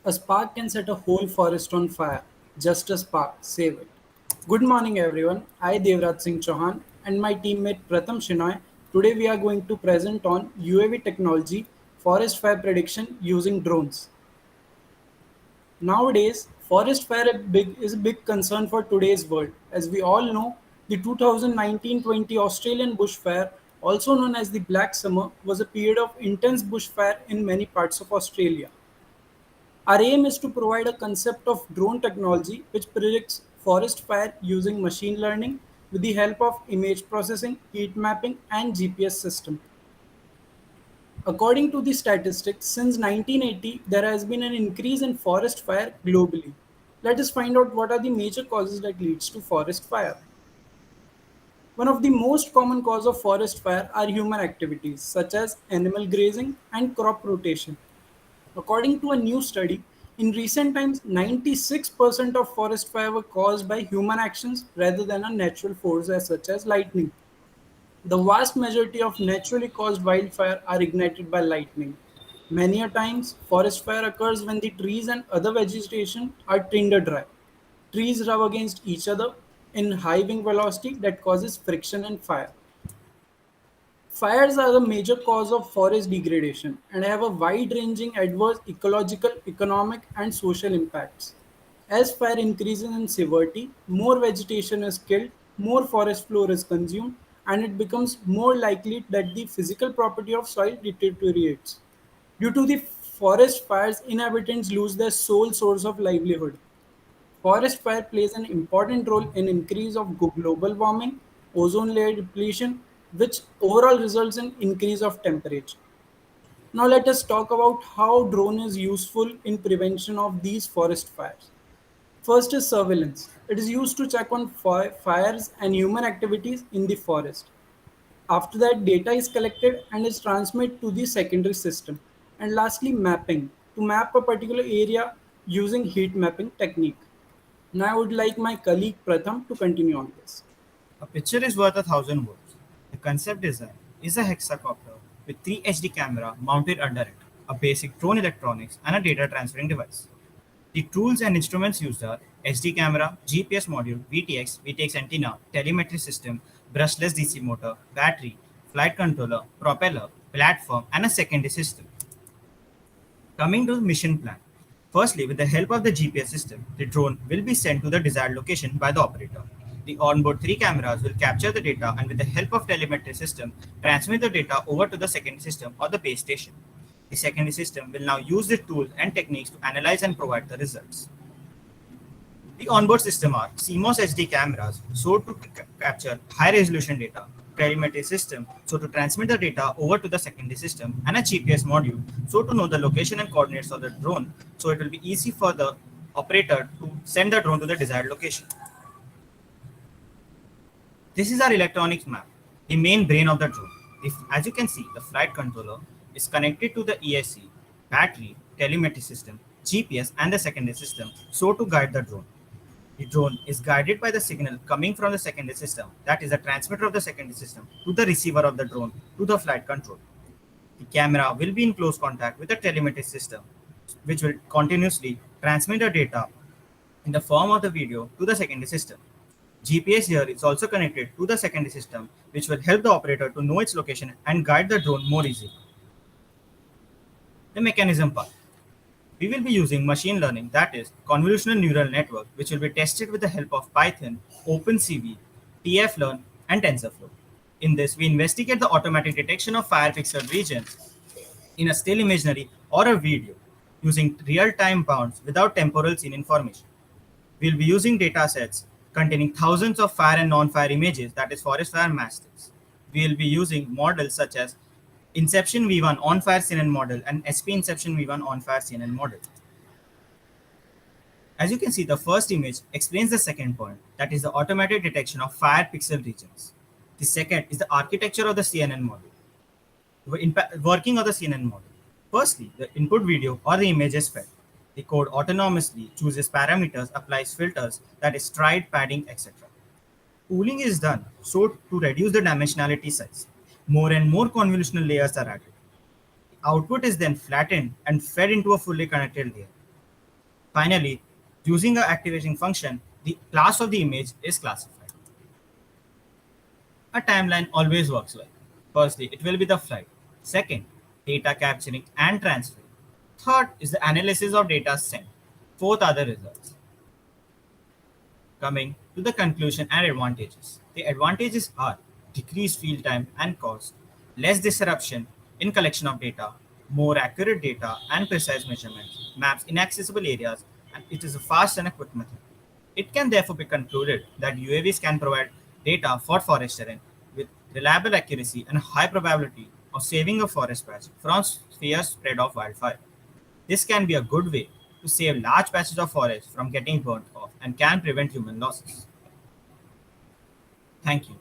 A spark can set a whole forest on fire. Just a spark, save it. Good morning, everyone. I, Devraj Singh Chauhan, and my teammate Pratham Shinoy. Today, we are going to present on UAV technology, forest fire prediction using drones. Nowadays, forest fire is a big concern for today's world. As we all know, the 2019-20 Australian bushfire, also known as the Black Summer, was a period of intense bushfire in many parts of Australia. Our aim is to provide a concept of drone technology which predicts forest fire using machine learning with the help of image processing, heat mapping, and GPS system. According to the statistics, since 1980, there has been an increase in forest fire globally. Let us find out what are the major causes that leads to forest fire. One of the most common cause of forest fire are human activities such as animal grazing and crop rotation. According to a new study, in recent times, 96% of forest fire were caused by human actions rather than a natural force such as lightning. The vast majority of naturally caused wildfire are ignited by lightning. Many a times, forest fire occurs when the trees and other vegetation are tinder dry. Trees rub against each other in high wind velocity that causes friction and fire. Fires are the major cause of forest degradation and have a wide-ranging adverse ecological, economic, and social impacts. As fire increases in severity, more vegetation is killed, more forest floor is consumed, and it becomes more likely that the physical property of soil deteriorates. Due to the forest fires, inhabitants lose their sole source of livelihood. Forest fire plays an important role in increase of global warming, ozone layer depletion, which overall results in increase of temperature. Now let us talk about how drone is useful in prevention of these forest fires. First is surveillance. It is used to check on fires and human activities in the forest. After that, data is collected and is transmitted to the secondary system. And lastly, mapping to map a particular area using heat mapping technique. Now I would like my colleague Pratham to continue on this. A picture is worth 1,000 words. The concept design is a hexacopter with three HD camera mounted under it, a basic drone electronics, and a data transferring device. The tools and instruments used are SD camera, GPS module, VTX antenna, telemetry system, brushless DC motor, battery, flight controller, propeller, platform, and a secondary system. Coming to the mission plan. Firstly, with the help of the GPS system, the drone will be sent to the desired location by the operator. The onboard three cameras will capture the data and with the help of telemetry system, transmit the data over to the secondary system or the base station. The secondary system will now use the tools and techniques to analyze and provide the results. The onboard system are CMOS HD cameras, so to capture high resolution data, telemetry system, so to transmit the data over to the secondary system, and a GPS module, so to know the location and coordinates of the drone, so it will be easy for the operator to send the drone to the desired location. This is our electronics map, the main brain of the drone. As you can see, the flight controller is connected to the ESC, battery, telemetry system, GPS, and the secondary system, so to guide the drone. The drone is guided by the signal coming from the secondary system, that is the transmitter of the secondary system, to the receiver of the drone, to the flight control. The camera will be in close contact with the telemetry system, which will continuously transmit the data in the form of the video to the secondary system. GPS here is also connected to the secondary system, which will help the operator to know its location and guide the drone more easily. The mechanism part. We will be using machine learning, that is, convolutional neural network, which will be tested with the help of Python, OpenCV, TFLearn, and TensorFlow. In this, we investigate the automatic detection of fire pixel regions in a still imagery or a video using real-time bounds without temporal scene information. We'll be using data sets containing thousands of fire and non-fire images, that is forest fire masters. We'll be using models such as Inception V1 on-fire CNN model and SP Inception V1 on-fire CNN model. As you can see, the first image explains the second point, that is the automatic detection of fire pixel regions. The second is the architecture of the CNN model, working of the CNN model. Firstly, the input video or the image is fed. The code autonomously chooses parameters, applies filters, that is stride, padding, etc. Pooling is done so to reduce the dimensionality size. More and more convolutional layers are added. The output is then flattened and fed into a fully connected layer. Finally, using a activation function, the class of the image is classified. A timeline always works well. Firstly, it will be the flight. Second, data capturing and transferring. Third is the analysis of data sent. Fourth are the results. Coming to the conclusion and advantages. The advantages are decreased field time and cost, less disruption in collection of data, more accurate data and precise measurements, maps inaccessible areas, and it is a fast and a quick method. It can therefore be concluded that UAVs can provide data for forest terrain with reliable accuracy and high probability of saving a forest patch from fierce spread of wildfire. This can be a good way to save large patches of forest from getting burnt off and can prevent human losses. Thank you.